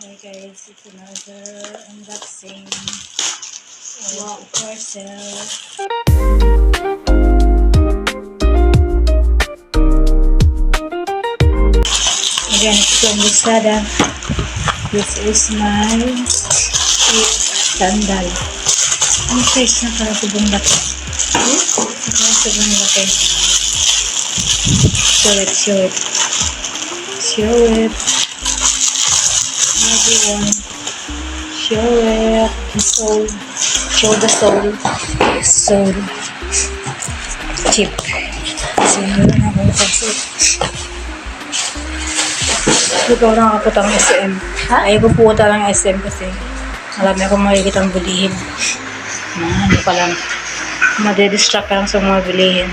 Hi guys, it's another unboxing of parcel. Again, it's from Lazada. This is my sandal. Ang size na para subong laki. Para subong laki. Show it. Everyone, show it. Show the soul. Soul. Cheap. Kasi meron akong kasi. Ikaw na nakapunta ng SM. Ayaw ko pumunta ng SM kasi marami akong makikitang bulihin. Ano pa lang. Madidistract ka lang sa mga bilihin.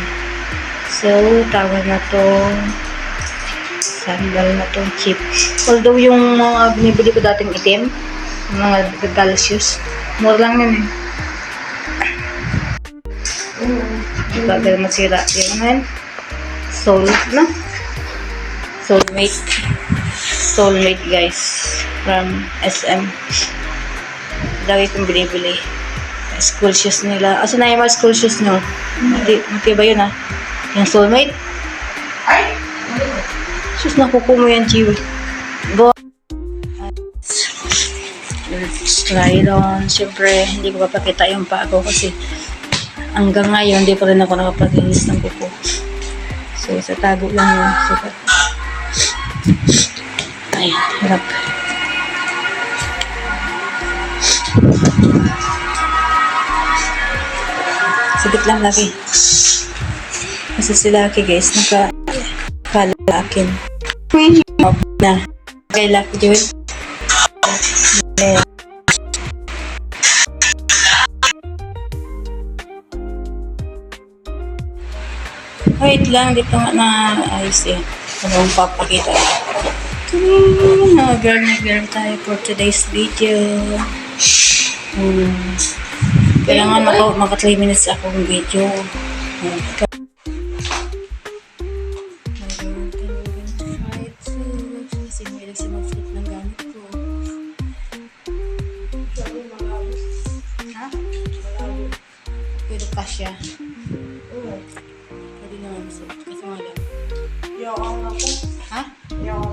So, tawag na to sandal na to, cheap. Although yung mga binibili ko dating itim, mga gal shoes, mura lang yun eh. Bagal masira. Yung man, Soulmate guys, from SM. Lagi kong binibili. School shoes nila. Asa na yung mga school shoes nyo? Mati ba yun Yung Soulmate? Ay! Sus, nakupo mo yan, Chiwi. Go! Let's try it on. Siyempre, hindi ko papakita yung paa ko kasi hanggang ngayon, hindi pa rin ako nakapag-inis ng kuko. So, sa tago lang yun. So, ay, harap. Sabit lang laki. Kasi si Lucky guys, nakakalakin. Na. Kay Lucky Joy. Wait lang, di pa nga na-ayos eh. Ano ang papakita. Girl tayo for today's video. Kailangan maka 3 minutes akong video. Kasi mahilig si mag-flip ng gamit ko. Ha? Pero kasya. Oo. Pwede naman kasi nga lang. Yaw ako. Ha? Yaw ako.